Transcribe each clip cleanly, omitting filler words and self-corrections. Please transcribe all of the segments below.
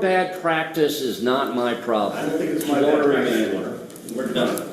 bad practice is not my problem. I don't think it's my You bad wanna practice. remain. We're done.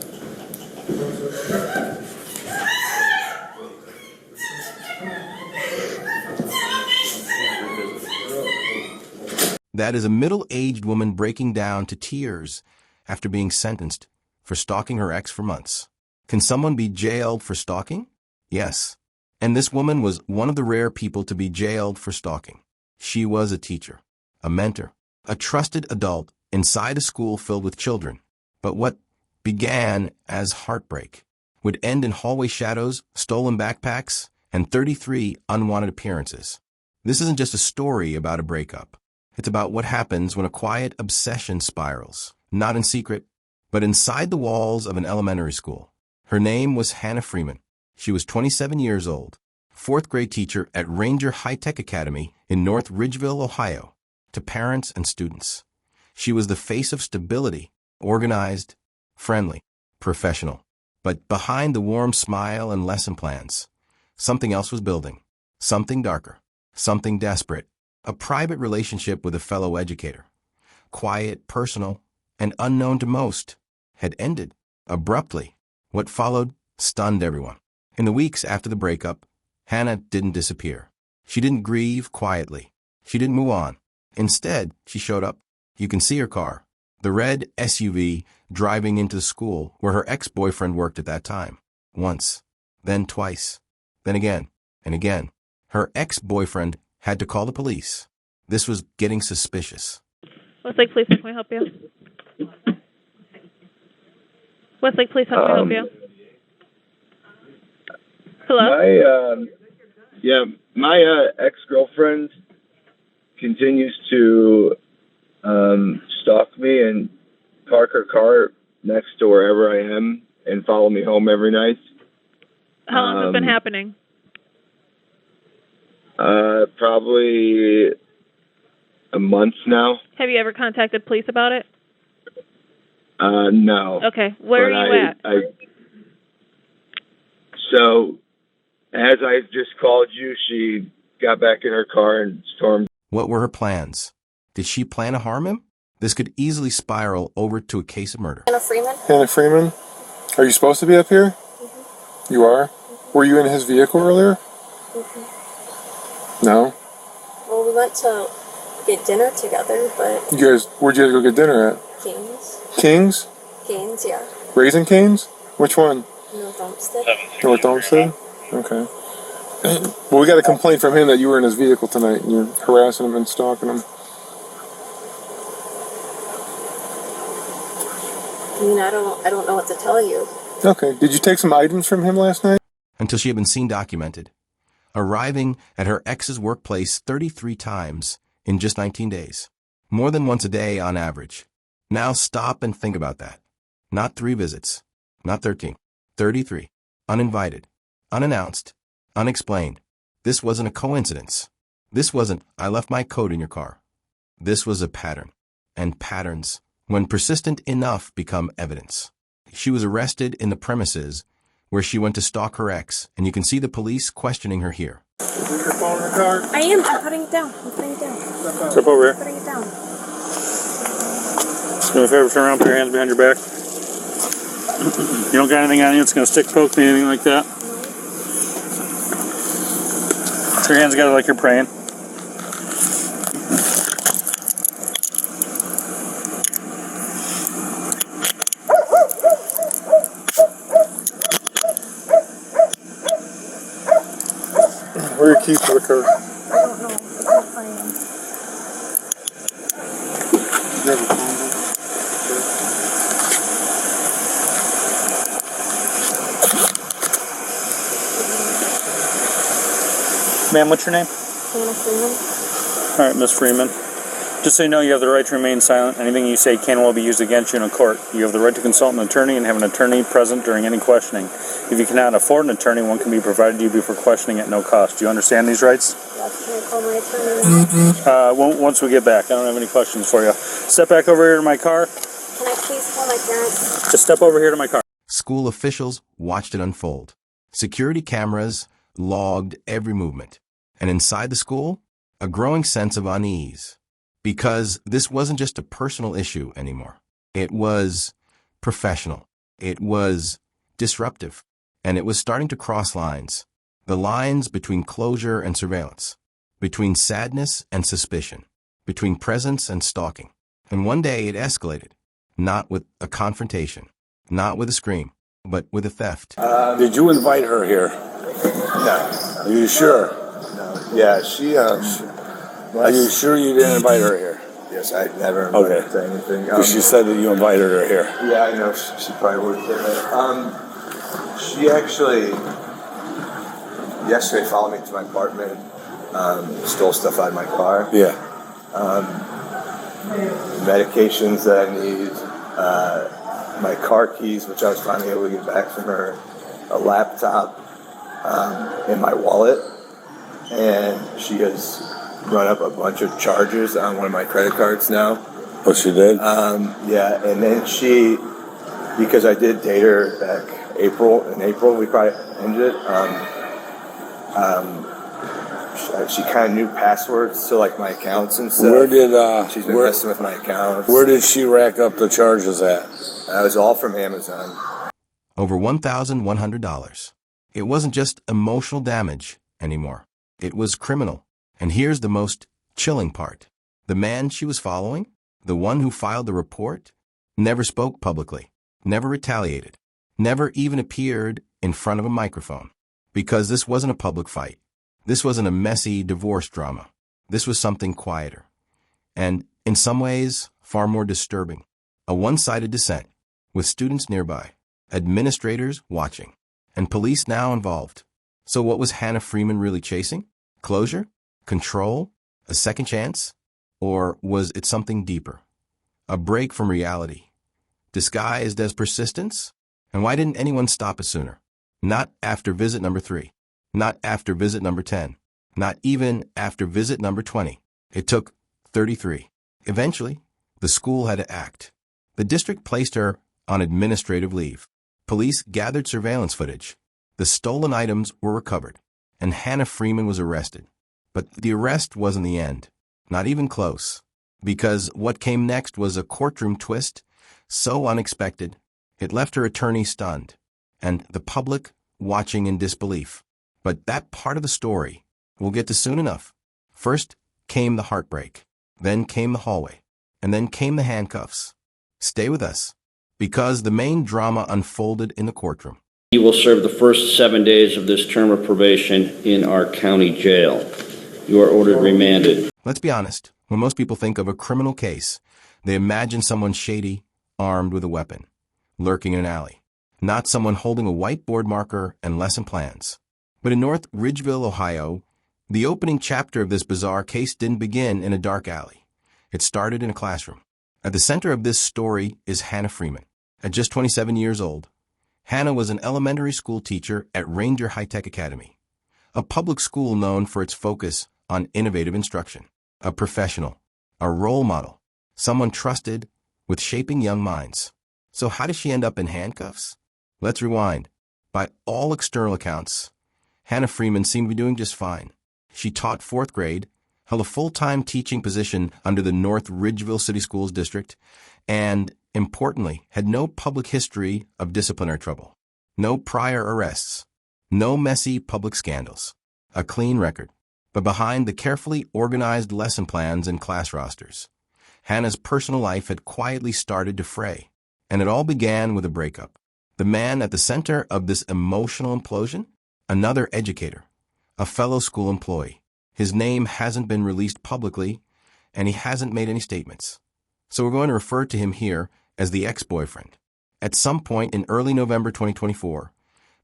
That is a middle-aged woman breaking down to tears after being sentenced for stalking her ex for months. Can someone be jailed for stalking? Yes. And this woman was one of the rare people to be jailed for stalking. She was a teacher, a mentor, a trusted adult inside a school filled with children. But what began as heartbreak would end in hallway shadows, stolen backpacks, and 33 unwanted appearances. This isn't just a story about a breakup. It's about what happens when a quiet obsession spirals, not in secret, but inside the walls of an elementary school. Her name was Hannah Freeman. She was 27 years old, fourth grade teacher at Ranger High-Tech Academy in North Ridgeville, Ohio. To parents and students, she was the face of stability, organized, friendly, professional. But behind the warm smile and lesson plans, something else was building, something darker, something desperate. A private relationship with a fellow educator, quiet, personal, and unknown to most, had ended abruptly. What followed stunned everyone. In the weeks after the breakup, Hannah didn't disappear. She didn't grieve quietly. She didn't move on. Instead, she showed up. You can see her car, the red SUV driving into the school where her ex-boyfriend worked at that time. Once, then twice, then again, and again. Her ex-boyfriend had to call the police. This was getting suspicious. Westlake Police, how can we help you? Westlake Police, how can we help you? Hello? My ex-girlfriend continues to stalk me and park her car next to wherever I am and follow me home every night. How long has it been happening? Probably a month now. Have you ever contacted police about it? No. Okay, where are you at? So, as I just called you, she got back in her car and stormed. What were her plans? Did she plan to harm him? This could easily spiral over to a case of murder. Hannah Freeman? Hannah Freeman? Are you supposed to be up here? Mm-hmm. You are? Mm-hmm. Were you in his vehicle earlier? Mm-hmm. No? Well, we went to get dinner together, but... Where'd you guys go get dinner at? King's. King's? King's, yeah. Raising Cane's? Which one? North Olmsted. North Olmsted? Okay. Well, we got a complaint from him that you were in his vehicle tonight and you're harassing him and stalking him. I mean, I don't know what to tell you. Okay. Did you take some items from him last night? Until she had been seen documented, arriving at her ex's workplace 33 times in just 19 days. More than once a day on average. Now stop and think about that. Not 3 visits. Not 13. 33. Uninvited. Unannounced. Unexplained. This wasn't a coincidence. This wasn't, I left my coat in your car. This was a pattern. And patterns, when persistent enough, become evidence. She was arrested in the premises where she went to stalk her ex, and you can see the police questioning her here. Is your phone in the car? I am. I'm putting it down. Step over here. I'm putting it down. Do me a favor, turn around, put your hands behind your back. You don't got anything on you that's going to stick, poke me, anything like that? Put your hands together like you're praying. Where are your keys to the car? I don't know. I can't find them. You have a phone number? Ma'am, what's your name? Hannah Freeman. All right, Miss Freeman. Just so you know, you have the right to remain silent. Anything you say can and will be used against you in a court. You have the right to consult an attorney and have an attorney present during any questioning. If you cannot afford an attorney, one can be provided to you before questioning at no cost. Do you understand these rights? Yes, can I call my attorney now? Once we get back. I don't have any questions for you. Step back over here to my car. Can I please call my parents? Just step over here to my car. School officials watched it unfold. Security cameras logged every movement. And inside the school, a growing sense of unease. Because this wasn't just a personal issue anymore. It was professional. It was disruptive. And it was starting to cross lines. The lines between closure and surveillance. Between sadness and suspicion. Between presence and stalking. And one day it escalated. Not with a confrontation. Not with a scream. But with a theft. Did you invite her here? No. Are you sure? No. Yeah, she Are you sure you didn't invite her here? Yes, I never invited Okay. her to anything. Because she said that you invited her here. Yeah, I know. She probably would get it. She actually yesterday followed me to my apartment, stole stuff out of my car. Yeah. Medications that I need, my car keys, which I was finally able to get back from her, a laptop, and my wallet. And she has run up a bunch of charges on one of my credit cards now. Oh, she did? Yeah, and then because I did date her back in April, we probably ended it. She kind of knew passwords to like my accounts and stuff. She's been messing with my accounts. Where did she rack up the charges at? That was all from Amazon. Over $1,100. It wasn't just emotional damage anymore. It was criminal. And here's the most chilling part. The man she was following, the one who filed the report, never spoke publicly, never retaliated, never even appeared in front of a microphone. Because this wasn't a public fight. This wasn't a messy divorce drama. This was something quieter. And, in some ways, far more disturbing. A one-sided dissent, with students nearby, administrators watching, and police now involved. So what was Hannah Freeman really chasing? Closure? Control? A second chance? Or was it something deeper? A break from reality? Disguised as persistence? And why didn't anyone stop it sooner? Not after visit number 3. Not after visit number 10. Not even after visit number 20. It took 33. Eventually, the school had to act. The district placed her on administrative leave. Police gathered surveillance footage. The stolen items were recovered, and Hannah Freeman was arrested. But the arrest wasn't the end. Not even close. Because what came next was a courtroom twist so unexpected, it left her attorney stunned, and the public watching in disbelief. But that part of the story we'll get to soon enough. First came the heartbreak, then came the hallway, and then came the handcuffs. Stay with us, because the main drama unfolded in the courtroom. You will serve the first 7 days of this term of probation in our county jail. You are ordered remanded. Let's be honest. When most people think of a criminal case, they imagine someone shady, armed with a weapon, lurking in an alley. Not someone holding a whiteboard marker and lesson plans. But in North Ridgeville, Ohio, the opening chapter of this bizarre case didn't begin in a dark alley. It started in a classroom. At the center of this story is Hannah Freeman. At just 27 years old, Hannah was an elementary school teacher at Ranger High-Tech Academy, a public school known for its focus on innovative instruction, a professional, a role model, someone trusted with shaping young minds. So how did she end up in handcuffs? Let's rewind. By all external accounts, Hannah Freeman seemed to be doing just fine. She taught 4th grade, held a full-time teaching position under the North Ridgeville City Schools District, and, importantly, had no public history of disciplinary trouble, no prior arrests, no messy public scandals, a clean record. But behind the carefully organized lesson plans and class rosters, Hannah's personal life had quietly started to fray, and it all began with a breakup. The man at the center of this emotional implosion? Another educator, a fellow school employee. His name hasn't been released publicly, and he hasn't made any statements. So we're going to refer to him here as the ex-boyfriend. At some point in early November 2024,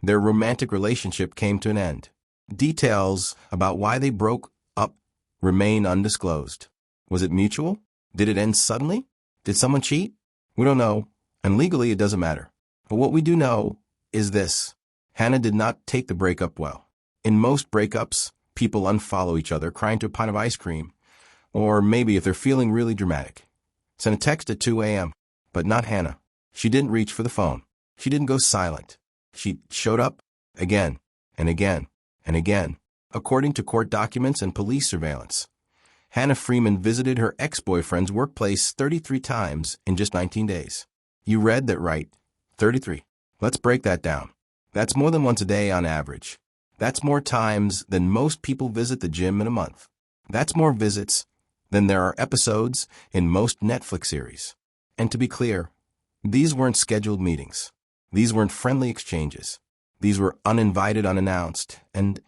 their romantic relationship came to an end. Details about why they broke up remain undisclosed. Was it mutual? Did it end suddenly? Did someone cheat? We don't know, and legally it doesn't matter. But what we do know is this. Hannah did not take the breakup well. In most breakups, people unfollow each other, crying to a pint of ice cream, or maybe if they're feeling really dramatic. Send a text at 2 a.m., but not Hannah. She didn't reach for the phone. She didn't go silent. She showed up again and again and again. According to court documents and police surveillance, Hannah Freeman visited her ex-boyfriend's workplace 33 times in just 19 days. You read that right, 33. Let's break that down. That's more than once a day on average. That's more times than most people visit the gym in a month. That's more visits than there are episodes in most Netflix series. And to be clear, these weren't scheduled meetings. These weren't friendly exchanges. These were uninvited, unannounced, and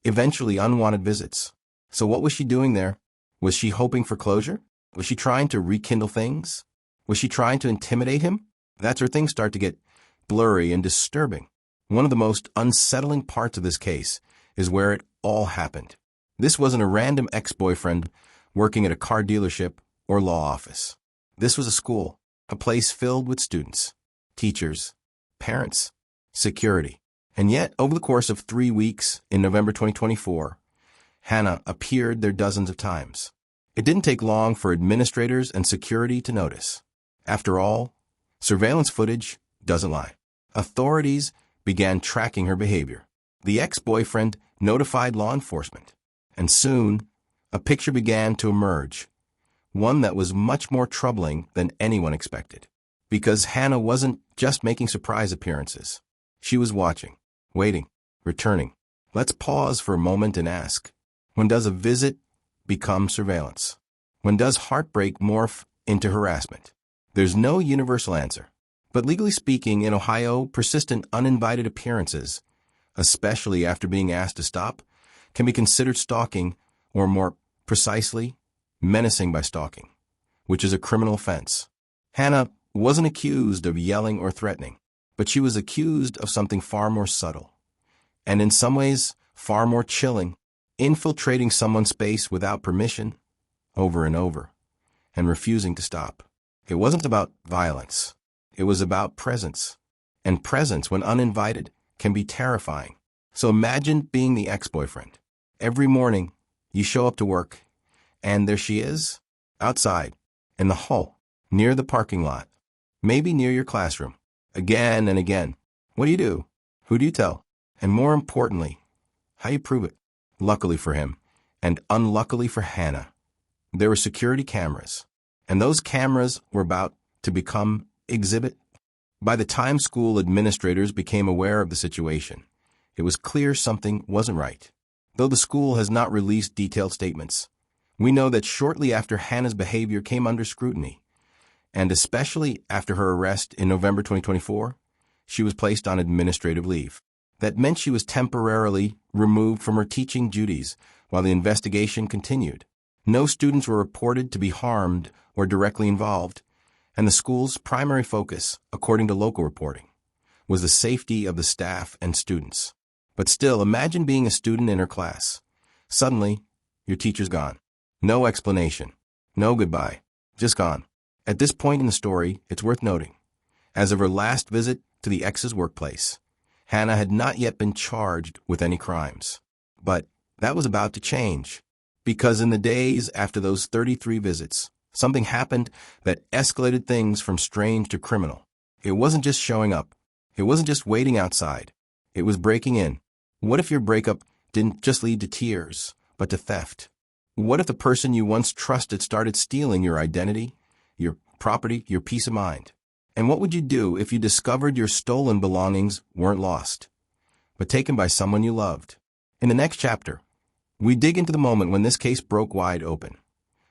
eventually unwanted visits. So what was she doing there? Was she hoping for closure? Was she trying to rekindle things? Was she trying to intimidate him? That's where things start to get blurry and disturbing. One of the most unsettling parts of this case is where it all happened. This wasn't a random ex-boyfriend working at a car dealership or law office. This was a school, a place filled with students, teachers, parents, security. And yet, over the course of 3 weeks in November 2024, Hannah appeared there dozens of times. It didn't take long for administrators and security to notice. After all, surveillance footage doesn't lie. Authorities began tracking her behavior. The ex-boyfriend notified law enforcement, and soon a picture began to emerge, one that was much more troubling than anyone expected. Because Hannah wasn't just making surprise appearances. She was watching, waiting, returning. Let's pause for a moment and ask, when does a visit become surveillance? When does heartbreak morph into harassment? There's no universal answer. But legally speaking, in Ohio, persistent uninvited appearances, especially after being asked to stop, can be considered stalking, or more precisely, menacing by stalking, which is a criminal offense. Hannah wasn't accused of yelling or threatening, but she was accused of something far more subtle, and in some ways far more chilling, infiltrating someone's space without permission, over and over, and refusing to stop. It wasn't about violence. It was about presence. And presence, when uninvited, can be terrifying. So imagine being the ex-boyfriend. Every morning, you show up to work, and there she is, outside, in the hall, near the parking lot, maybe near your classroom, again and again. What do you do? Who do you tell? And more importantly, how you prove it? Luckily for him, and unluckily for Hannah, there were security cameras, and those cameras were about to become exhibit. By the time school administrators became aware of the situation, it was clear something wasn't right. Though the school has not released detailed statements, we know that shortly after Hannah's behavior came under scrutiny, and especially after her arrest in November 2024, she was placed on administrative leave. That meant she was temporarily removed from her teaching duties while the investigation continued. No students were reported to be harmed or directly involved, and the school's primary focus, according to local reporting, was the safety of the staff and students. But still, imagine being a student in her class. Suddenly, your teacher's gone. No explanation. No goodbye. Just gone. At this point in the story, it's worth noting, as of her last visit to the ex's workplace, Hannah had not yet been charged with any crimes. But that was about to change, because in the days after those 33 visits, something happened that escalated things from strange to criminal. It wasn't just showing up. It wasn't just waiting outside. It was breaking in. What if your breakup didn't just lead to tears, but to theft? What if the person you once trusted started stealing your identity, your property, your peace of mind? And what would you do if you discovered your stolen belongings weren't lost, but taken by someone you loved? In the next chapter, we dig into the moment when this case broke wide open,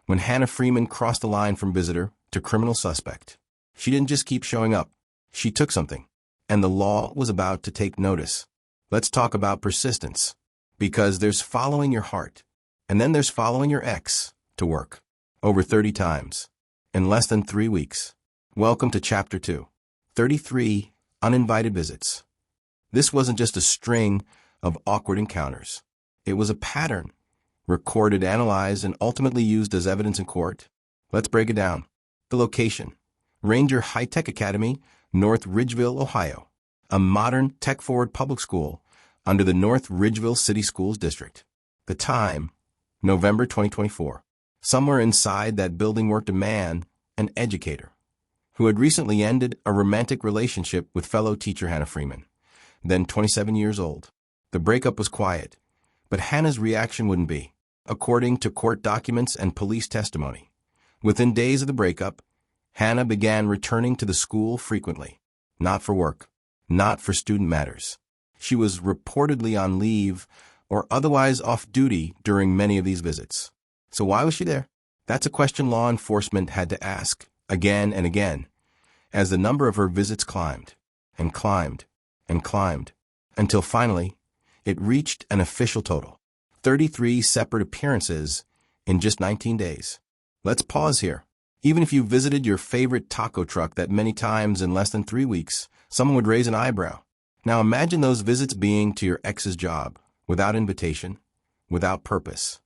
when Hannah Freeman crossed the line from visitor to criminal suspect. She didn't just keep showing up. She took something, and the law was about to take notice. Let's talk about persistence, because there's following your heart, and then there's following your ex to work, over 30 times, in less than 3 weeks. Welcome to Chapter 2, 33 Uninvited Visits. This wasn't just a string of awkward encounters. It was a pattern, recorded, analyzed, and ultimately used as evidence in court. Let's break it down. The location: Ranger High-Tech Academy, North Ridgeville, Ohio, a modern, tech-forward public school under the North Ridgeville City Schools District. The time: November 2024. Somewhere inside that building worked a man, an educator, who had recently ended a romantic relationship with fellow teacher Hannah Freeman, then 27 years old. The breakup was quiet, but Hannah's reaction wouldn't be. according to court documents and police testimony. Within days of the breakup, Hannah began returning to the school frequently. Not for work, not for student matters. She was reportedly on leave or otherwise off duty during many of these visits. So why was she there? That's a question law enforcement had to ask again and again as the number of her visits climbed and climbed and climbed until finally it reached an official total: 33 separate appearances in just 19 days. Let's pause here. Even if you visited your favorite taco truck that many times in less than 3 weeks, someone would raise an eyebrow. Now imagine those visits being to your ex's job, without invitation, without purpose,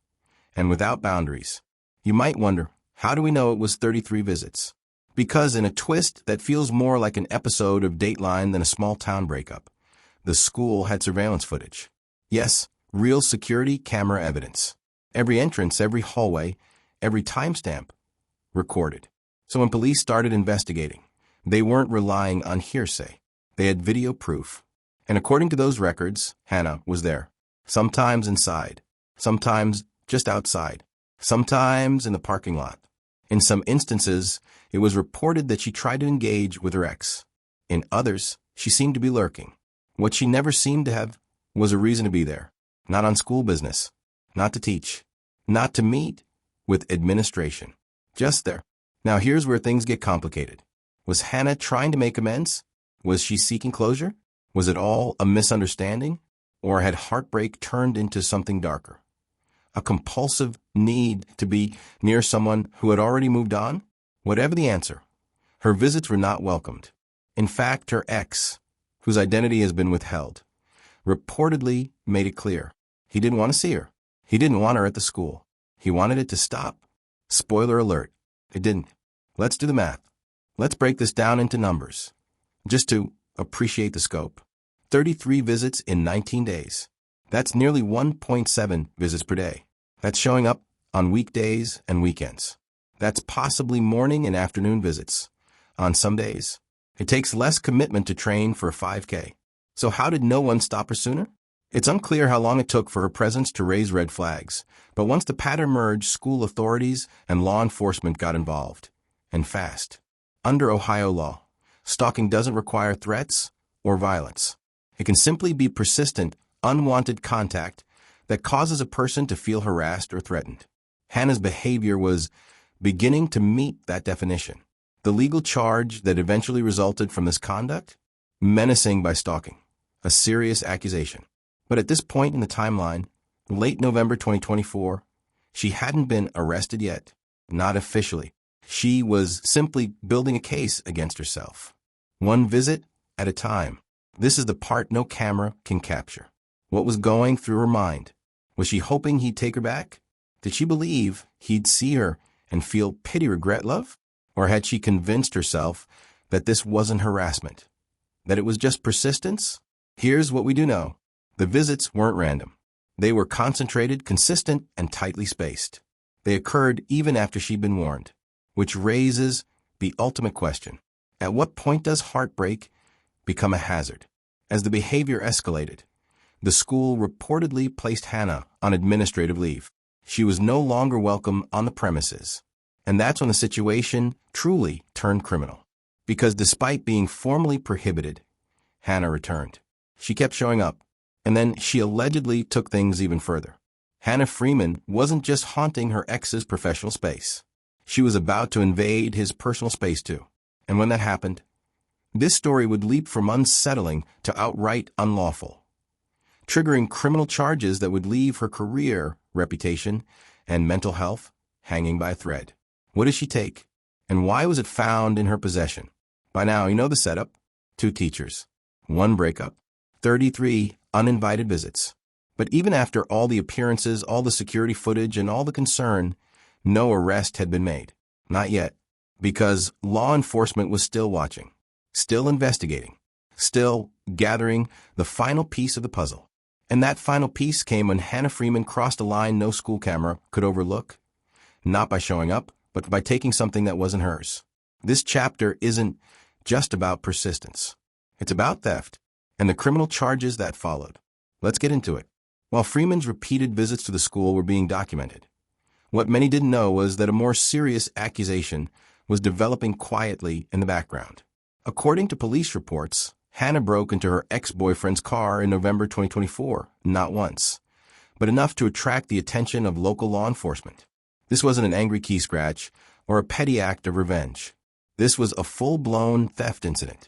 and without boundaries. You might wonder, how do we know it was 33 visits? Because in a twist that feels more like an episode of Dateline than a small-town breakup, the school had surveillance footage. Yes, real security camera evidence. Every entrance, every hallway, every timestamp recorded. So when police started investigating, they weren't relying on hearsay. They had video proof. And according to those records, Hannah was there. Sometimes inside, sometimes just outside, sometimes in the parking lot. In some instances, it was reported that she tried to engage with her ex. In others, she seemed to be lurking. What she never seemed to have was a reason to be there. Not on school business, not to teach, not to meet with administration. Just there. Now here's where things get complicated. Was Hannah trying to make amends? Was she seeking closure? Was it all a misunderstanding? Or had heartbreak turned into something darker? A compulsive need to be near someone who had already moved on? Whatever the answer, her visits were not welcomed. In fact, her ex, whose identity has been withheld, reportedly made it clear. He didn't want to see her. He didn't want her at the school. He wanted it to stop. Spoiler alert, it didn't. Let's do the math. Let's break this down into numbers, just to appreciate the scope. 33 visits in 19 days. That's nearly 1.7 visits per day. That's showing up on weekdays and weekends. That's possibly morning and afternoon visits. On some days, it takes less commitment to train for a 5K. So how did no one stop her sooner? It's unclear how long it took for her presence to raise red flags, but once the pattern emerged, school authorities and law enforcement got involved. And fast. Under Ohio law, stalking doesn't require threats or violence. It can simply be persistent, unwanted contact that causes a person to feel harassed or threatened. Hannah's behavior was beginning to meet that definition. The legal charge that eventually resulted from this conduct? Menacing by stalking, a serious accusation. But at this point in the timeline, late November 2024, she hadn't been arrested yet, not officially. She was simply building a case against herself. One visit at a time. This is the part no camera can capture. What was going through her mind? Was she hoping he'd take her back? Did she believe he'd see her and feel pity, regret, love? Or had she convinced herself that this wasn't harassment? That it was just persistence? Here's what we do know. The visits weren't random. They were concentrated, consistent, and tightly spaced. They occurred even after she'd been warned, which raises the ultimate question. At what point does heartbreak become a hazard? As the behavior escalated, the school reportedly placed Hannah on administrative leave. She was no longer welcome on the premises. And that's when the situation truly turned criminal. Because despite being formally prohibited, Hannah returned. She kept showing up. And then she allegedly took things even further. Hannah Freeman wasn't just haunting her ex's professional space. She was about to invade his personal space too. And when that happened, this story would leap from unsettling to outright unlawful, triggering criminal charges that would leave her career, reputation, and mental health hanging by a thread. What did she take? And why was it found in her possession? By now, you know the setup. 2 teachers, 1 breakup, 33 uninvited visits. But even after all the appearances, all the security footage, and all the concern, no arrest had been made. Not yet. Because law enforcement was still watching, still investigating, still gathering the final piece of the puzzle. And that final piece came when Hannah Freeman crossed a line no school camera could overlook, not by showing up, but by taking something that wasn't hers. This chapter isn't just about persistence. It's about theft and the criminal charges that followed. Let's get into it. while Freeman's repeated visits to the school were being documented. What many didn't know was that a more serious accusation was developing quietly in the background. According to police reports, Hannah broke into her ex-boyfriend's car in November 2024, not once, but enough to attract the attention of local law enforcement. This wasn't an angry key scratch or a petty act of revenge. This was a full-blown theft incident.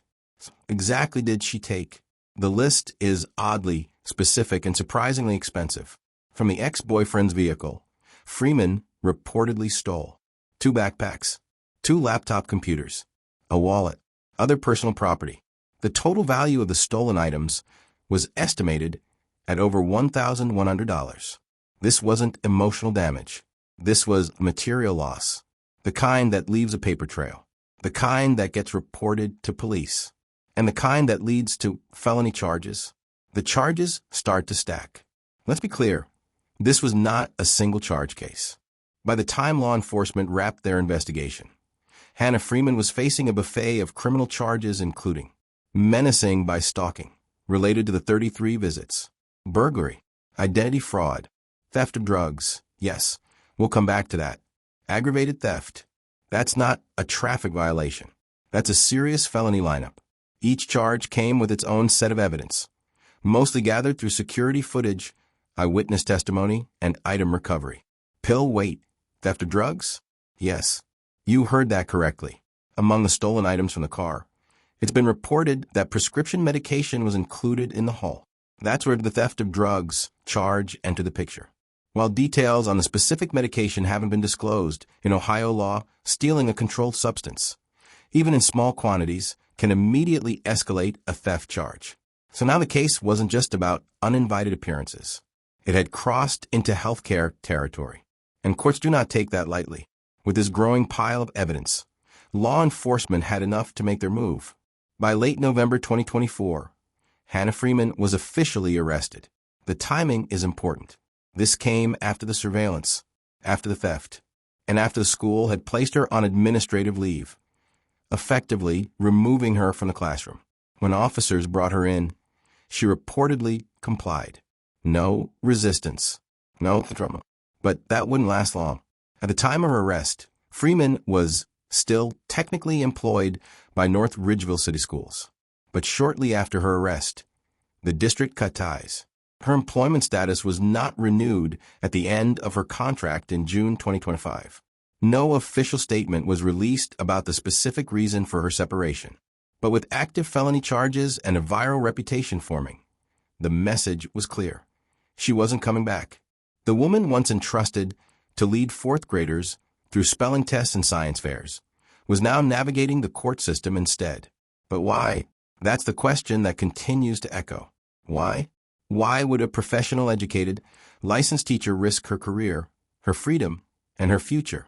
Exactly did she take? The list is oddly specific and surprisingly expensive. From the ex-boyfriend's vehicle, Freeman reportedly stole 2 backpacks, 2 laptop computers, a wallet, other personal property. The total value of the stolen items was estimated at over $1,100. This wasn't emotional damage. This was material loss, the kind that leaves a paper trail, the kind that gets reported to police, and the kind that leads to felony charges. The charges start to stack. Let's be clear, this was not a single charge case. By the time law enforcement wrapped their investigation, Hannah Freeman was facing a buffet of criminal charges including menacing by stalking, related to the 33 visits, burglary, identity fraud, theft of drugs, yes, we'll come back to that, aggravated theft. That's not a traffic violation. That's a serious felony lineup. Each charge came with its own set of evidence, mostly gathered through security footage, eyewitness testimony, and item recovery. Pill weight, theft of drugs? Yes, you heard that correctly. Among the stolen items from the car, it's been reported that prescription medication was included in the haul. That's where the theft of drugs charge enter the picture. While details on the specific medication haven't been disclosed, in Ohio law, stealing a controlled substance, even in small quantities, can immediately escalate a theft charge. So now the case wasn't just about uninvited appearances. It had crossed into healthcare territory. And courts do not take that lightly. With this growing pile of evidence, law enforcement had enough to make their move. By late November 2024, Hannah Freeman was officially arrested. The timing is important. This came after the surveillance, after the theft, and after the school had placed her on administrative leave, effectively removing her from the classroom. When officers brought her in, she reportedly complied. No resistance, no drama. But that wouldn't last long. At the time of her arrest, Freeman was still technically employed by North Ridgeville City Schools. But shortly after her arrest, the district cut ties. Her employment status was not renewed at the end of her contract in June 2025. No official statement was released about the specific reason for her separation. But with active felony charges and a viral reputation forming, the message was clear. She wasn't coming back. The woman once entrusted to lead 4th graders through spelling tests and science fairs was now navigating the court system instead. But why? That's the question that continues to echo. Why? Why would a professional, educated, licensed teacher risk her career, her freedom, and her future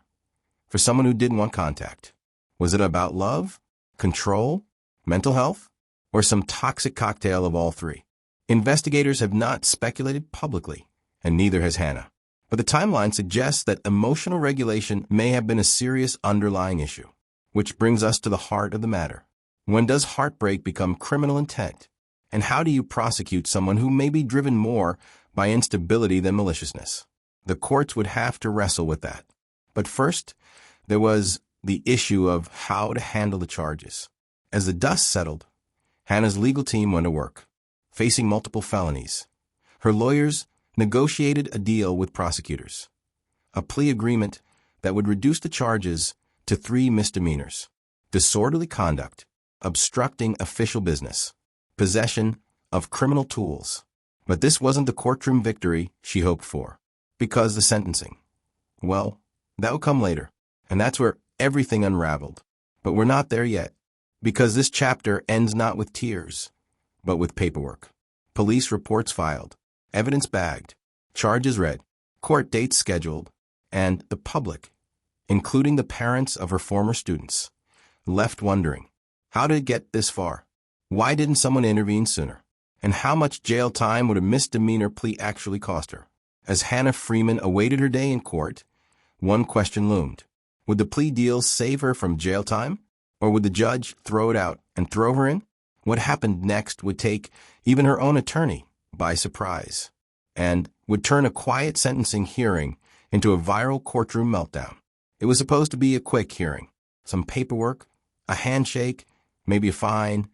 for someone who didn't want contact? Was it about love, control, mental health, or some toxic cocktail of all three? Investigators have not speculated publicly, and neither has Hannah. But the timeline suggests that emotional regulation may have been a serious underlying issue, which brings us to the heart of the matter. When does heartbreak become criminal intent? And how do you prosecute someone who may be driven more by instability than maliciousness? The courts would have to wrestle with that. But first, there was the issue of how to handle the charges. As the dust settled, Hannah's legal team went to work, facing multiple felonies. Her lawyers negotiated a deal with prosecutors, a plea agreement that would reduce the charges to 3 misdemeanors: disorderly conduct, obstructing official business, possession of criminal tools. But this wasn't the courtroom victory she hoped for, because the sentencing, well, that would come later, and that's where everything unraveled. But we're not there yet, because this chapter ends not with tears, but with paperwork. Police reports filed, evidence bagged, charges read, court dates scheduled, and the public, including the parents of her former students, left wondering, how did it get this far? Why didn't someone intervene sooner? And how much jail time would a misdemeanor plea actually cost her? As Hannah Freeman awaited her day in court, one question loomed. Would the plea deal save her from jail time? Or would the judge throw it out and throw her in? What happened next would take even her own attorney by surprise. and would turn a quiet sentencing hearing into a viral courtroom meltdown. It was supposed to be a quick hearing, some paperwork, a handshake, maybe a fine,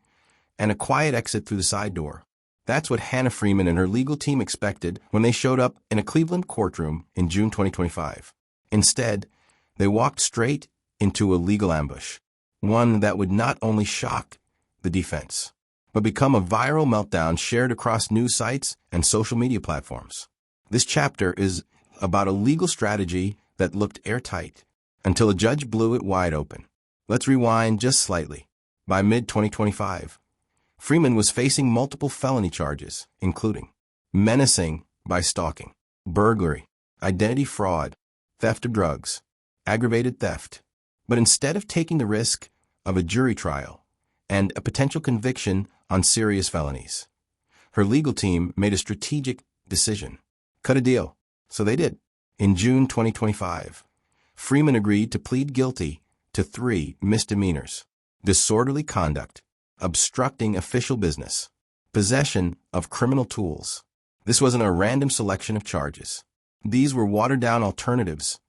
and a quiet exit through the side door. That's what Hannah Freeman and her legal team expected when they showed up in a Cleveland courtroom in June 2025. Instead, they walked straight into a legal ambush, one that would not only shock the defense, but become a viral meltdown shared across news sites and social media platforms. This chapter is about a legal strategy that looked airtight until a judge blew it wide open. Let's rewind just slightly. By mid-2025, Freeman was facing multiple felony charges, including menacing by stalking, burglary, identity fraud, theft of drugs, aggravated theft. But instead of taking the risk of a jury trial and a potential conviction on serious felonies, her legal team made a strategic decision. Cut a deal. So they did. In June 2025, Freeman agreed to plead guilty to 3 misdemeanors: disorderly conduct, obstructing official business, possession of criminal tools. This wasn't a random selection of charges. These were watered-down alternatives,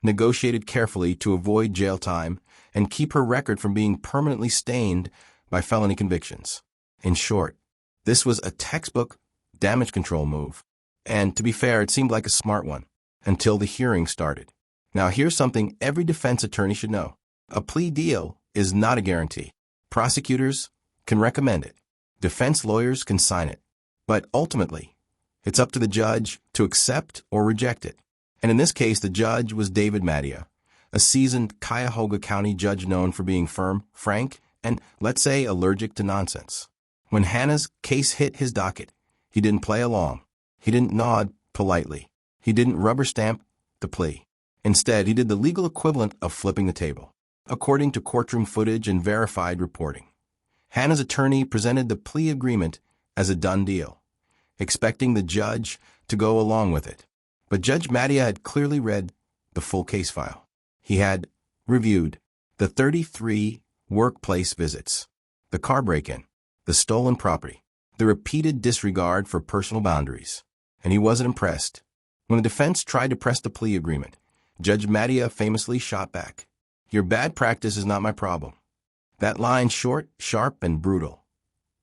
negotiated carefully to avoid jail time and keep her record from being permanently stained by felony convictions. In short, this was a textbook damage control move. And to be fair, it seemed like a smart one until the hearing started. Now here's something every defense attorney should know. A plea deal is not a guarantee. Prosecutors can recommend it. Defense lawyers can sign it. But ultimately, it's up to the judge to accept or reject it. And in this case, the judge was David Mattia, a seasoned Cuyahoga County judge known for being firm, frank, and, let's say, allergic to nonsense. When Hannah's case hit his docket, he didn't play along. He didn't nod politely. He didn't rubber stamp the plea. Instead, he did the legal equivalent of flipping the table. According to courtroom footage and verified reporting, Hannah's attorney presented the plea agreement as a done deal, expecting the judge to go along with it. But Judge Mattia had clearly read the full case file. He had reviewed the 33 workplace visits, the car break-in, the stolen property, the repeated disregard for personal boundaries, and he wasn't impressed. When the defense tried to press the plea agreement, Judge Mattia famously shot back, "Your bad practice is not my problem." That line, short, sharp, and brutal,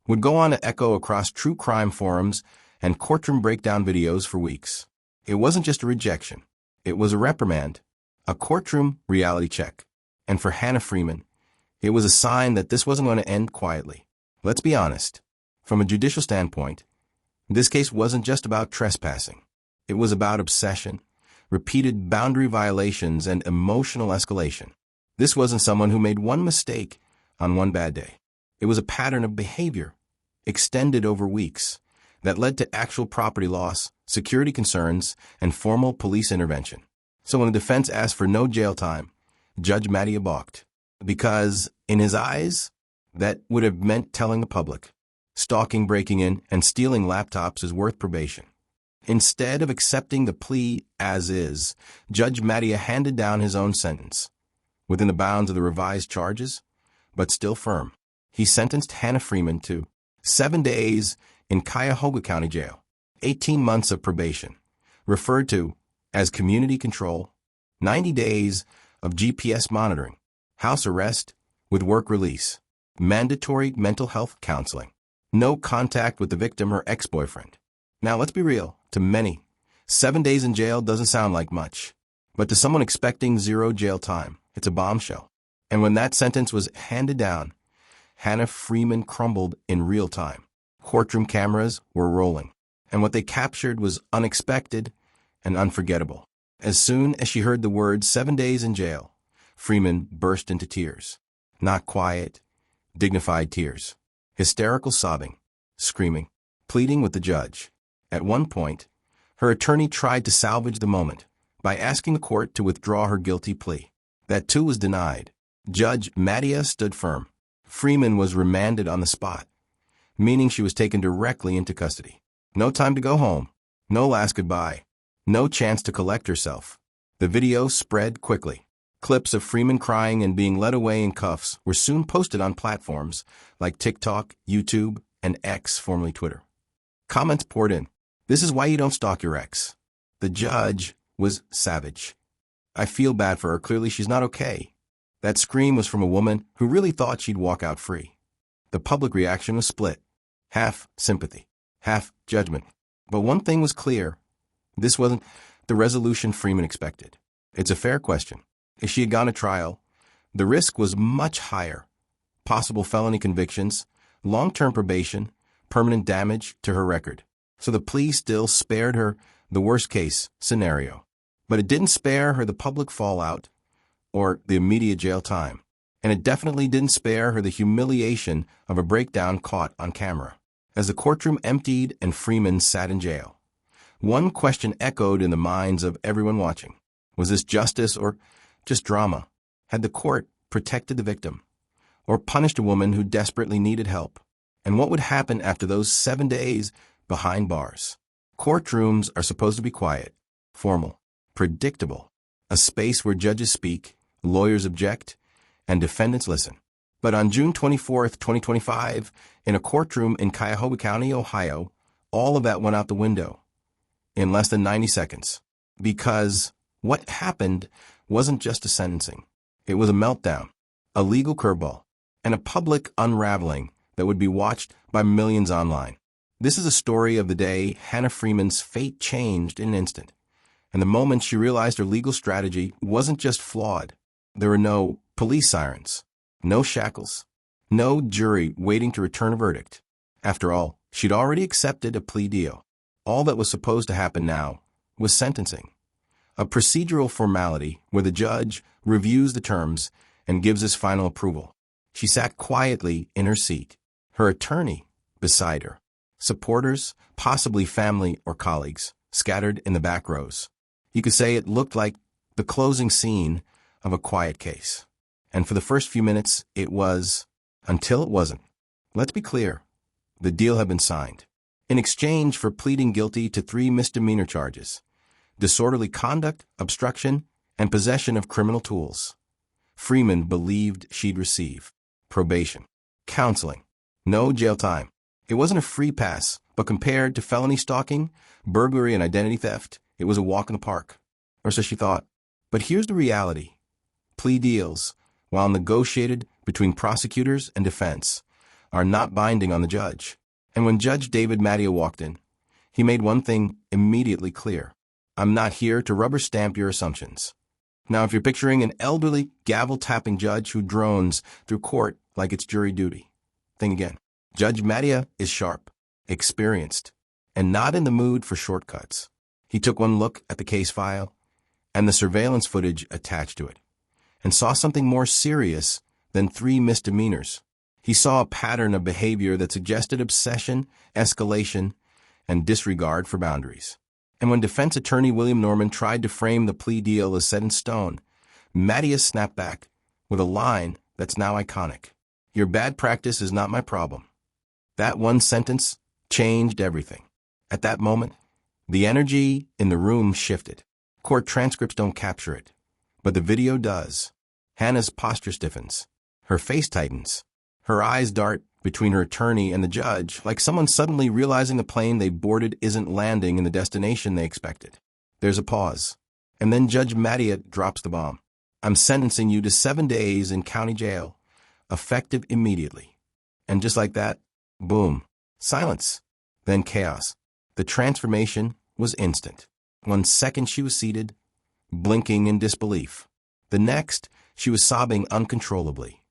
would go on to echo across true crime forums and courtroom breakdown videos for weeks. It wasn't just a rejection. It was a reprimand, a courtroom reality check. And for Hannah Freeman, it was a sign that this wasn't going to end quietly. Let's be honest. From a judicial standpoint, this case wasn't just about trespassing. It was about obsession, repeated boundary violations, and emotional escalation. This wasn't someone who made one mistake on one bad day. It was a pattern of behavior, extended over weeks, that led to actual property loss, security concerns, and formal police intervention. So when the defense asked for no jail time, Judge Mattia balked. Because, in his eyes, that would have meant telling the public, stalking, breaking in, and stealing laptops is worth probation. Instead of accepting the plea as is, Judge Mattia handed down his own sentence, within the bounds of the revised charges, but still firm. He sentenced Hannah Freeman to 7 days in Cuyahoga County Jail, 18 months of probation, referred to as community control, 90 days of GPS monitoring, house arrest with work release, mandatory mental health counseling, no contact with the victim or ex-boyfriend. Now, let's be real. To many, 7 days in jail doesn't sound like much. But to someone expecting 0 jail time, it's a bombshell. And when that sentence was handed down, Hannah Freeman crumbled in real time. Courtroom cameras were rolling, and what they captured was unexpected and unforgettable. As soon as she heard the words 7 days in jail, Freeman burst into tears. Not quiet, dignified tears. Hysterical sobbing, screaming, pleading with the judge. At one point, her attorney tried to salvage the moment by asking the court to withdraw her guilty plea. That too was denied. Judge Mattia stood firm. Freeman was remanded on the spot, meaning she was taken directly into custody. No time to go home, no last goodbye, no chance to collect herself. The video spread quickly. Clips of Freeman crying and being led away in cuffs were soon posted on platforms like TikTok, YouTube, and X, formerly Twitter. Comments poured in. This is why you don't stalk your ex. The judge was savage. I feel bad for her. Clearly she's not okay. That scream was from a woman who really thought she'd walk out free. The public reaction was split. Half sympathy, half judgment. But one thing was clear. This wasn't the resolution Freeman expected. It's a fair question. If she had gone to trial, the risk was much higher. Possible felony convictions, long-term probation, permanent damage to her record. So the plea still spared her the worst-case scenario. But it didn't spare her the public fallout or the immediate jail time. And it definitely didn't spare her the humiliation of a breakdown caught on camera. As the courtroom emptied and Freeman sat in jail, one question echoed in the minds of everyone watching. Was this justice or just drama? Had the court protected the victim or punished a woman who desperately needed help? And what would happen after those 7 days behind bars? Courtrooms are supposed to be quiet, formal, predictable, a space where judges speak, lawyers object, and defendants listen. But on June 24th, 2025, in a courtroom in Cuyahoga County, Ohio, all of that went out the window in less than 90 seconds. Because what happened wasn't just a sentencing. It was a meltdown, a legal curveball, and a public unraveling that would be watched by millions online. This is a story of the day Hannah Freeman's fate changed in an instant. And the moment she realized her legal strategy wasn't just flawed. There were no police sirens, no shackles, no jury waiting to return a verdict. After all, she'd already accepted a plea deal. All that was supposed to happen now was sentencing, a procedural formality where the judge reviews the terms and gives his final approval. She sat quietly in her seat, her attorney beside her, supporters, possibly family or colleagues, scattered in the back rows. You could say it looked like the closing scene of a quiet case. And for the first few minutes, it was, until it wasn't. Let's be clear. The deal had been signed. In exchange for pleading guilty to 3 misdemeanor charges: disorderly conduct, obstruction, and possession of criminal tools. Freeman believed she'd receive probation, counseling, no jail time. It wasn't a free pass, but compared to felony stalking, burglary, and identity theft, it was a walk in the park. Or so she thought. But here's the reality. Plea deals, while negotiated between prosecutors and defense, are not binding on the judge. And when Judge David Mattia walked in, he made one thing immediately clear. I'm not here to rubber stamp your assumptions. Now, if you're picturing an elderly, gavel-tapping judge who drones through court like it's jury duty, think again. Judge Mattia is sharp, experienced, and not in the mood for shortcuts. He took one look at the case file and the surveillance footage attached to it, and saw something more serious than 3 misdemeanors. He saw a pattern of behavior that suggested obsession, escalation, and disregard for boundaries. And when defense attorney William Norman tried to frame the plea deal as set in stone, Mattia snapped back with a line that's now iconic. Your bad practice is not my problem. That one sentence changed everything. At that moment, the energy in the room shifted. Court transcripts don't capture it, but the video does. Hannah's posture stiffens. Her face tightens. Her eyes dart between her attorney and the judge, like someone suddenly realizing the plane they boarded isn't landing in the destination they expected. There's a pause, and then Judge Mattia drops the bomb. I'm sentencing you to 7 days in county jail, effective immediately. And just like that, boom, silence, then chaos. The transformation was instant. 1 second she was seated, blinking in disbelief. The next, she was sobbing uncontrollably,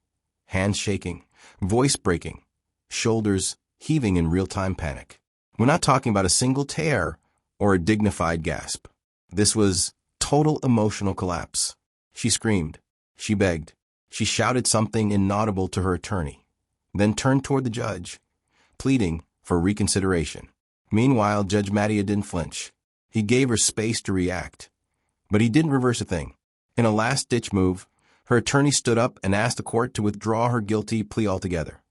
hands shaking, voice breaking, shoulders heaving in real-time panic. We're not talking about a single tear or a dignified gasp. This was total emotional collapse. She screamed. She begged. She shouted something inaudible to her attorney, then turned toward the judge, pleading for reconsideration. Meanwhile, Judge Mattia didn't flinch. He gave her space to react, but he didn't reverse a thing. In a last-ditch move, her attorney stood up and asked the court to withdraw her guilty plea altogether,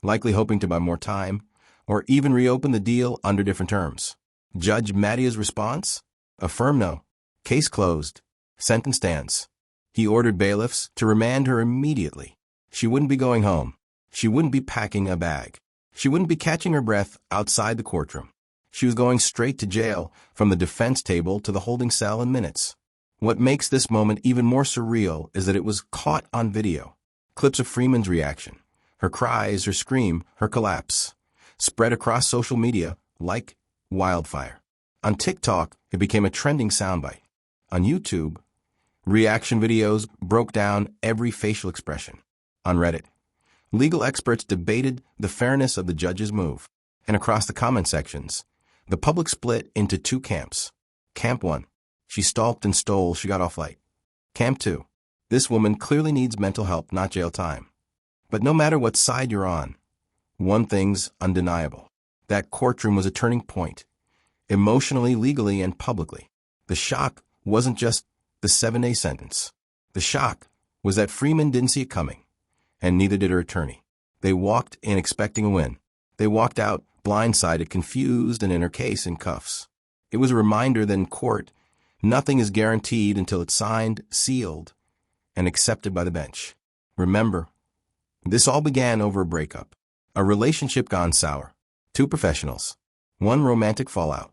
likely hoping to buy more time or even reopen the deal under different terms. Judge Mattia's response? A firm no. Case closed. Sentence stands. He ordered bailiffs to remand her immediately. She wouldn't be going home. She wouldn't be packing a bag. She wouldn't be catching her breath outside the courtroom. She was going straight to jail, from the defense table to the holding cell in minutes. What makes this moment even more surreal is that it was caught on video. Clips of Freeman's reaction, her cries, her scream, her collapse, spread across social media like wildfire. On TikTok, it became a trending soundbite. On YouTube, reaction videos broke down every facial expression. On Reddit, legal experts debated the fairness of the judge's move. And across the comment sections, the public split into two camps. Camp 1, she stalked and stole, she got off light. Camp 2, this woman clearly needs mental help, not jail time. But no matter what side you're on, one thing's undeniable. That courtroom was a turning point, emotionally, legally, and publicly. The shock wasn't just the 7-day sentence. The shock was that Freeman didn't see it coming, and neither did her attorney. They walked in expecting a win. They walked out blindsided, confused, and in her case in cuffs. It was a reminder that in court, nothing is guaranteed until it's signed, sealed, and accepted by the bench. Remember, this all began over a breakup, a relationship gone sour, two professionals, one romantic fallout.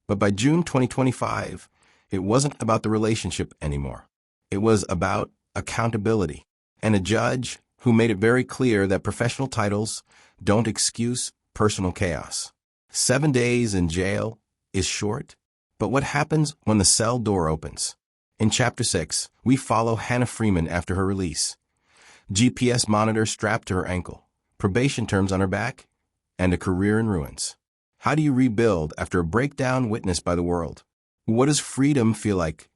But by June 2025, it wasn't about the relationship anymore. It was about accountability, and a judge who made it very clear that professional titles don't excuse personal chaos. 7 days in jail is short, but what happens when the cell door opens? In Chapter 6, we follow Hannah Freeman after her release. GPS monitor strapped to her ankle, probation terms on her back, and a career in ruins. How do you rebuild after a breakdown witnessed by the world? What does freedom feel like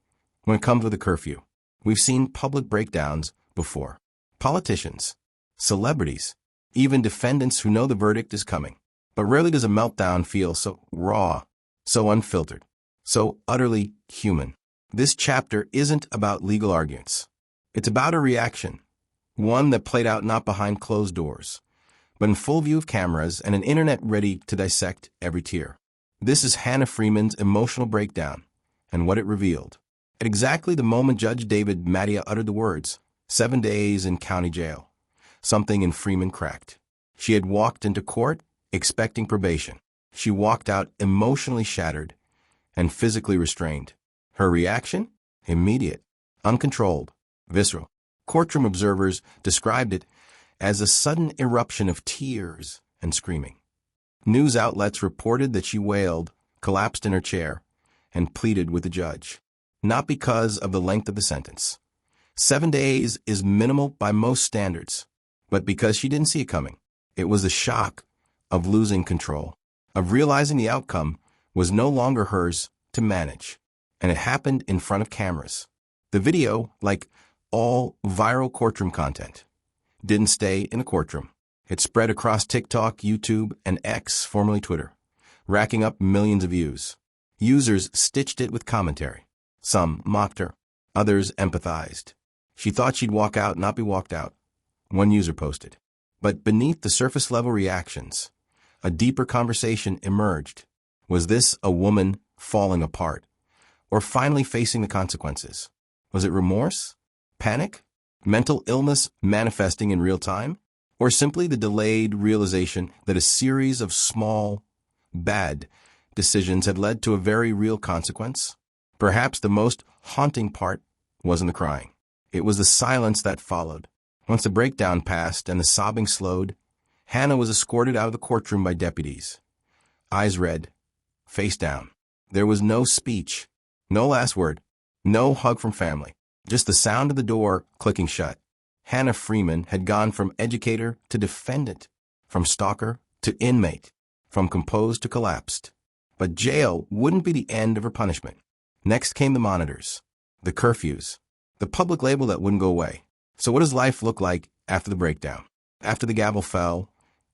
when it comes with a curfew? We've seen public breakdowns before. Politicians, celebrities, even defendants who know the verdict is coming. But rarely does a meltdown feel so raw, so unfiltered, so utterly human. This chapter isn't about legal arguments. It's about a reaction, one that played out not behind closed doors, but in full view of cameras and an internet ready to dissect every tear. This is Hannah Freeman's emotional breakdown and what it revealed. At exactly the moment Judge David Mattia uttered the words, 7 days in county jail, something in Freeman cracked. She had walked into court expecting probation. She walked out emotionally shattered and physically restrained. Her reaction? Immediate, uncontrolled, visceral. Courtroom observers described it as a sudden eruption of tears and screaming. News outlets reported that she wailed, collapsed in her chair, and pleaded with the judge. Not because of the length of the sentence. 7 days is minimal by most standards, but because she didn't see it coming. It was the shock of losing control, of realizing the outcome was no longer hers to manage, and it happened in front of cameras. The video, like all viral courtroom content, didn't stay in the courtroom. It spread across TikTok, YouTube, and X, formerly Twitter, racking up millions of views. Users stitched it with commentary. Some mocked her, others empathized. She thought she'd walk out, not be walked out. One user posted. But beneath the surface-level reactions, a deeper conversation emerged. Was this a woman falling apart, or finally facing the consequences? Was it remorse? Panic? Mental illness manifesting in real time? Or simply the delayed realization that a series of small, bad decisions had led to a very real consequence? Perhaps the most haunting part wasn't the crying. It was the silence that followed. Once the breakdown passed and the sobbing slowed, Hannah was escorted out of the courtroom by deputies. Eyes red, face down. There was no speech, no last word, no hug from family, just the sound of the door clicking shut. Hannah Freeman had gone from educator to defendant, from stalker to inmate, from composed to collapsed. But jail wouldn't be the end of her punishment. Next came the monitors, the curfews, the public label that wouldn't go away. So what does life look like after the breakdown? After the gavel fell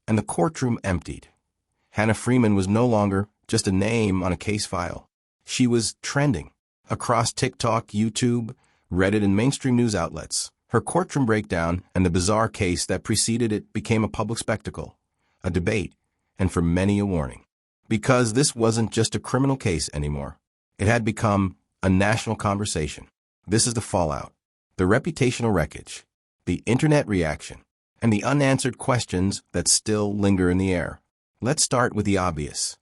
and the courtroom emptied? Hannah Freeman was no longer just a name on a case file. She was trending across TikTok, YouTube, Reddit, and mainstream news outlets. Her courtroom breakdown and the bizarre case that preceded it became a public spectacle, a debate, and for many a warning. Because this wasn't just a criminal case anymore. It had become a national conversation. This is the fallout, the reputational wreckage, the internet reaction, and the unanswered questions that still linger in the air. Let's start with the obvious.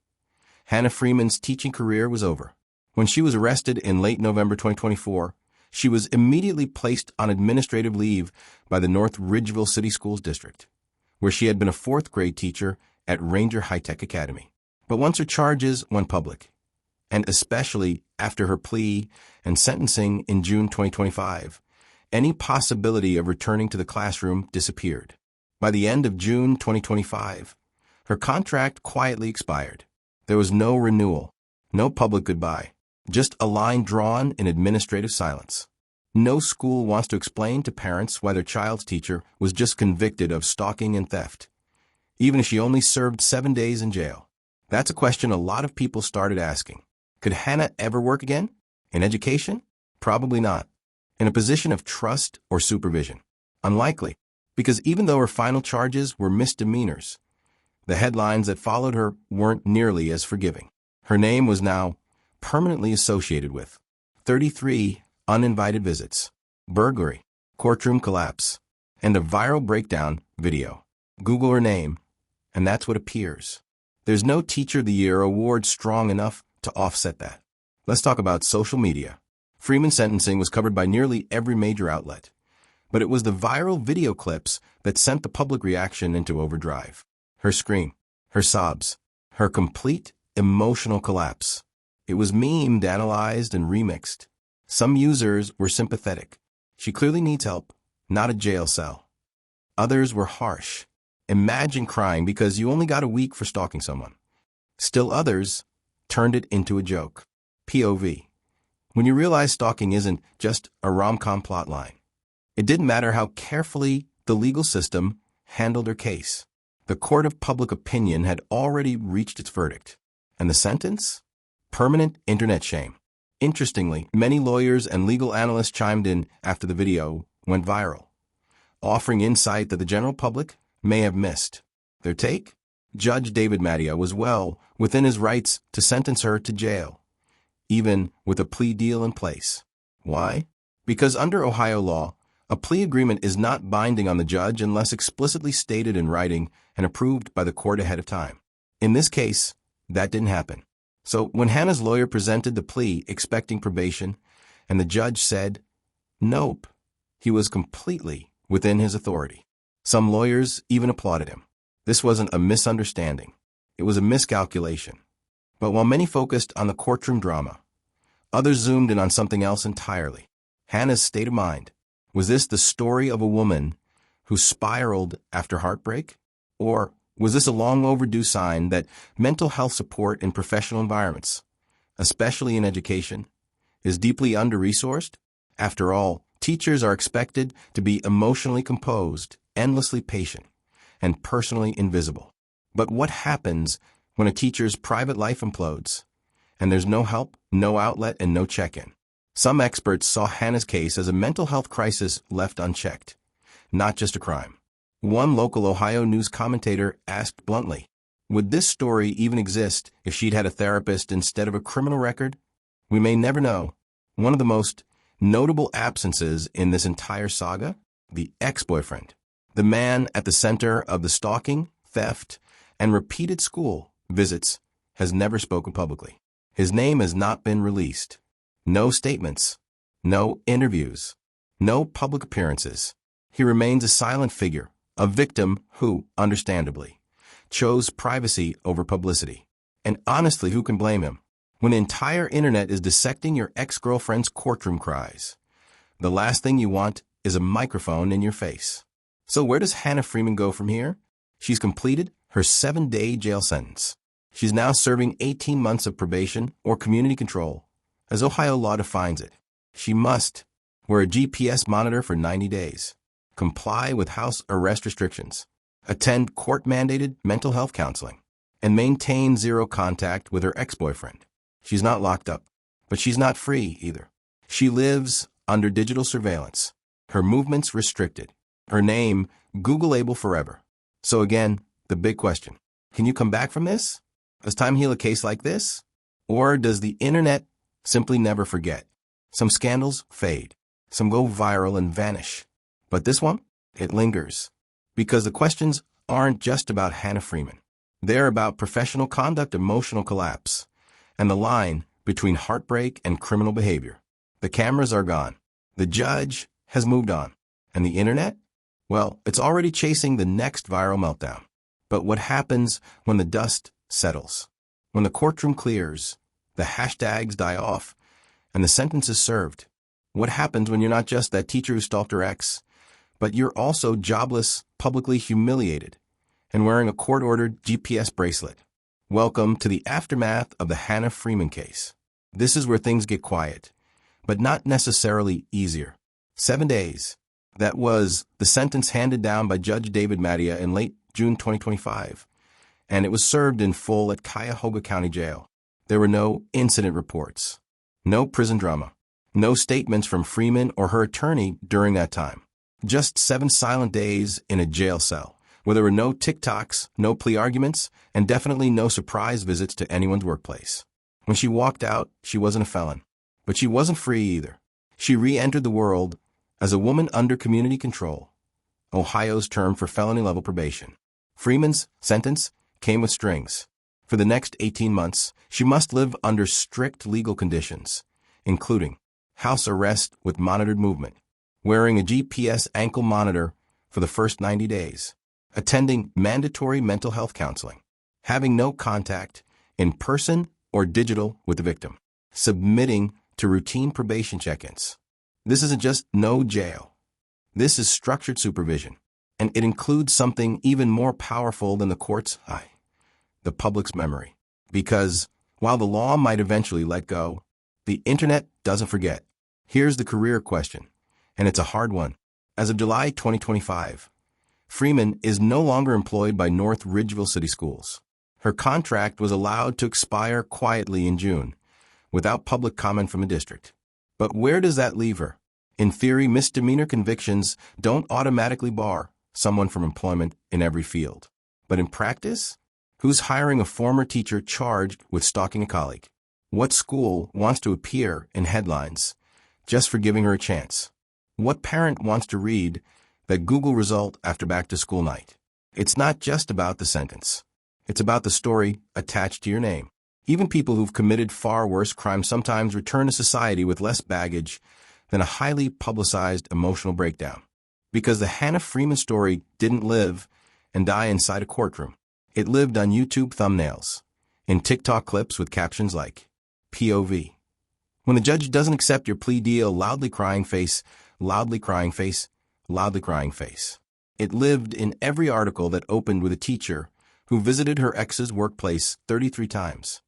Hannah Freeman's teaching career was over. When she was arrested in late November 2024, she was immediately placed on administrative leave by the North Ridgeville City Schools District, where she had been a fourth-grade teacher at Ranger High-Tech Academy. But once her charges went public, and especially after her plea and sentencing in June 2025, any possibility of returning to the classroom disappeared. By the end of June 2025, her contract quietly expired. There was no renewal, no public goodbye, just a line drawn in administrative silence. No school wants to explain to parents why their child's teacher was just convicted of stalking and theft, even if she only served 7 days in jail. That's a question a lot of people started asking. Could Hannah ever work again? In education? Probably not. In a position of trust or supervision? Unlikely, because even though her final charges were misdemeanors, the headlines that followed her weren't nearly as forgiving. Her name was now permanently associated with 33 uninvited visits, burglary, courtroom collapse, and a viral breakdown video. Google her name, and that's what appears. There's no Teacher of the Year award strong enough to offset that. Let's talk about social media. Freeman's sentencing was covered by nearly every major outlet, but it was the viral video clips that sent the public reaction into overdrive. Her scream, her sobs, her complete emotional collapse. It was memed, analyzed, and remixed. Some users were sympathetic. She clearly needs help, not a jail cell. Others were harsh. Imagine crying because you only got a week for stalking someone. Still others turned it into a joke. POV. When you realize stalking isn't just a rom-com plotline, it didn't matter how carefully the legal system handled her case. The court of public opinion had already reached its verdict. And the sentence? Permanent internet shame. Interestingly, many lawyers and legal analysts chimed in after the video went viral, offering insight that the general public may have missed. Their take? Judge David Mattia was well within his rights to sentence her to jail, even with a plea deal in place. Why? Because under Ohio law, a plea agreement is not binding on the judge unless explicitly stated in writing and approved by the court ahead of time. In this case, that didn't happen. So when Hannah's lawyer presented the plea expecting probation, and the judge said, nope, he was completely within his authority. Some lawyers even applauded him. This wasn't a misunderstanding. It was a miscalculation. But while many focused on the courtroom drama, others zoomed in on something else entirely. Hannah's state of mind. Was this the story of a woman who spiraled after heartbreak? Or was this a long overdue sign that mental health support in professional environments, especially in education, is deeply under-resourced? After all, teachers are expected to be emotionally composed, endlessly patient, and personally invisible. But what happens when a teacher's private life implodes, and there's no help, no outlet, and no check-in? Some experts saw Hannah's case as a mental health crisis left unchecked, not just a crime. One local Ohio news commentator asked bluntly, would this story even exist if she'd had a therapist instead of a criminal record? We may never know. One of the most notable absences in this entire saga? The ex-boyfriend. The man at the center of the stalking, theft, and repeated school visits has never spoken publicly. His name has not been released. No statements. No interviews. No public appearances. He remains a silent figure, a victim who, understandably, chose privacy over publicity. And honestly, who can blame him? When the entire internet is dissecting your ex-girlfriend's courtroom cries, the last thing you want is a microphone in your face. So where does Hannah Freeman go from here? She's completed her 7-day jail sentence. She's now serving 18 months of probation or community control, as Ohio law defines it. She must wear a GPS monitor for 90 days, comply with house arrest restrictions, attend court-mandated mental health counseling, and maintain zero contact with her ex-boyfriend. She's not locked up, but she's not free either. She lives under digital surveillance, her movements restricted, her name Googleable forever. So again, the big question, can you come back from this? Does time heal a case like this? Or does the internet simply never forget? Some scandals fade, some go viral and vanish. But this one, it lingers. Because the questions aren't just about Hannah Freeman. They're about professional conduct, emotional collapse, and the line between heartbreak and criminal behavior. The cameras are gone. The judge has moved on. And the internet? Well, it's already chasing the next viral meltdown. But what happens when the dust settles? When the courtroom clears, the hashtags die off, and the sentence is served? What happens when you're not just that teacher who stalked her ex, but you're also jobless, publicly humiliated, and wearing a court-ordered GPS bracelet? Welcome to the aftermath of the Hannah Freeman case. This is where things get quiet, but not necessarily easier. 7 days. That was the sentence handed down by Judge David Mattia in late June 2025, and it was served in full at Cuyahoga County Jail. There were no incident reports, no prison drama, no statements from Freeman or her attorney during that time. Just 7 silent days in a jail cell, where there were no TikToks, no plea arguments, and definitely no surprise visits to anyone's workplace. When she walked out, she wasn't a felon. But she wasn't free either. She re-entered the world as a woman under community control, Ohio's term for felony-level probation. Freeman's sentence came with strings. For the next 18 months, she must live under strict legal conditions, including house arrest with monitored movement, wearing a GPS ankle monitor for the first 90 days, attending mandatory mental health counseling, having no contact, in person or digital, with the victim, submitting to routine probation check-ins. This isn't just no jail. This is structured supervision, and it includes something even more powerful than the court's eye, the public's memory. Because while the law might eventually let go, the internet doesn't forget. Here's the career question, and it's a hard one. As of July 2025, Freeman is no longer employed by North Ridgeville City Schools. Her contract was allowed to expire quietly in June, without public comment from the district. But where does that leave her? In theory, misdemeanor convictions don't automatically bar someone from employment in every field. But in practice, who's hiring a former teacher charged with stalking a colleague? What school wants to appear in headlines just for giving her a chance? What parent wants to read that Google result after back-to-school night? It's not just about the sentence. It's about the story attached to your name. Even people who've committed far worse crimes sometimes return to society with less baggage than a highly publicized emotional breakdown. Because the Hannah Freeman story didn't live and die inside a courtroom. It lived on YouTube thumbnails, in TikTok clips with captions like POV. When the judge doesn't accept your plea deal, loudly crying face, loudly crying face, loudly crying face. It lived in every article that opened with a teacher who visited her ex's workplace 33 times.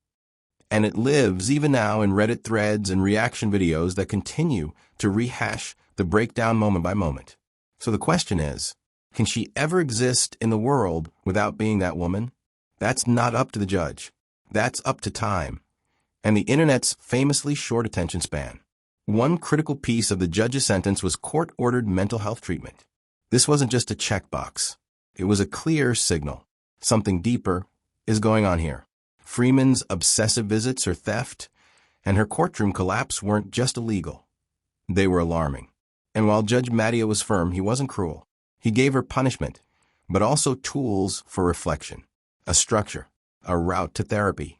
And it lives even now in Reddit threads and reaction videos that continue to rehash the breakdown moment by moment. So the question is, can she ever exist in the world without being that woman? That's not up to the judge. That's up to time and the internet's famously short attention span. One critical piece of the judge's sentence was court-ordered mental health treatment. This wasn't just a checkbox. It was a clear signal. Something deeper is going on here. Freeman's obsessive visits or theft and her courtroom collapse weren't just illegal. They were alarming. And while Judge Mattia was firm, he wasn't cruel. He gave her punishment, but also tools for reflection, a structure, a route to therapy,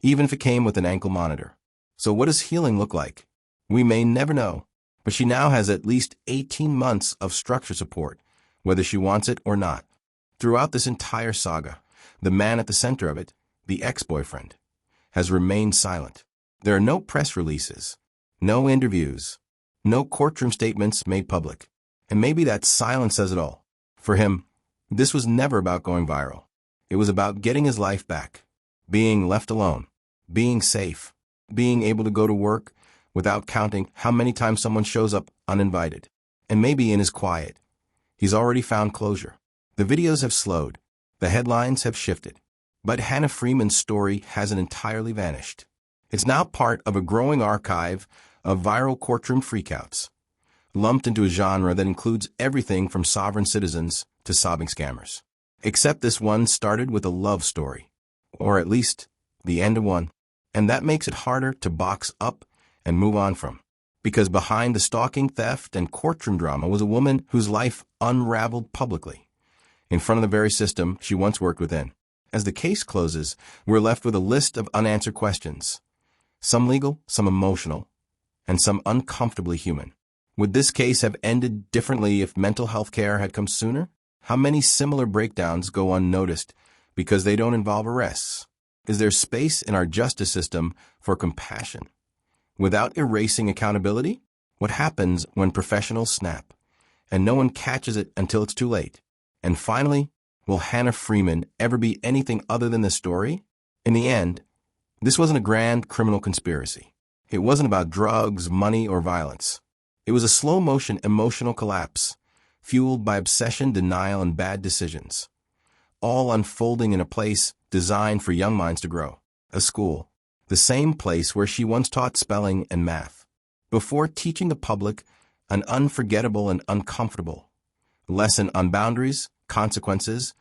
even if it came with an ankle monitor. So what does healing look like? We may never know, but she now has at least 18 months of structure support, whether she wants it or not. Throughout this entire saga, the man at the center of it, the ex-boyfriend, has remained silent. There are no press releases, no interviews, no courtroom statements made public. And maybe that silence says it all. For him, this was never about going viral. It was about getting his life back, being left alone, being safe, being able to go to work without counting how many times someone shows up uninvited. And maybe in his quiet, he's already found closure. The videos have slowed. The headlines have shifted. But Hannah Freeman's story hasn't entirely vanished. It's now part of a growing archive of viral courtroom freakouts, lumped into a genre that includes everything from sovereign citizens to sobbing scammers. Except this one started with a love story, or at least the end of one, and that makes it harder to box up and move on from. Because behind the stalking, theft, and courtroom drama was a woman whose life unraveled publicly, in front of the very system she once worked within. As the case closes, we're left with a list of unanswered questions. Some legal, some emotional, and some uncomfortably human. Would this case have ended differently if mental health care had come sooner? How many similar breakdowns go unnoticed because they don't involve arrests? Is there space in our justice system for compassion without erasing accountability? What happens when professionals snap and no one catches it until it's too late? And finally, will Hannah Freeman ever be anything other than the story? In the end, this wasn't a grand criminal conspiracy. It wasn't about drugs, money, or violence. It was a slow-motion emotional collapse, fueled by obsession, denial, and bad decisions, all unfolding in a place designed for young minds to grow, a school, the same place where she once taught spelling and math, before teaching the public an unforgettable and uncomfortable lesson on boundaries, consequences,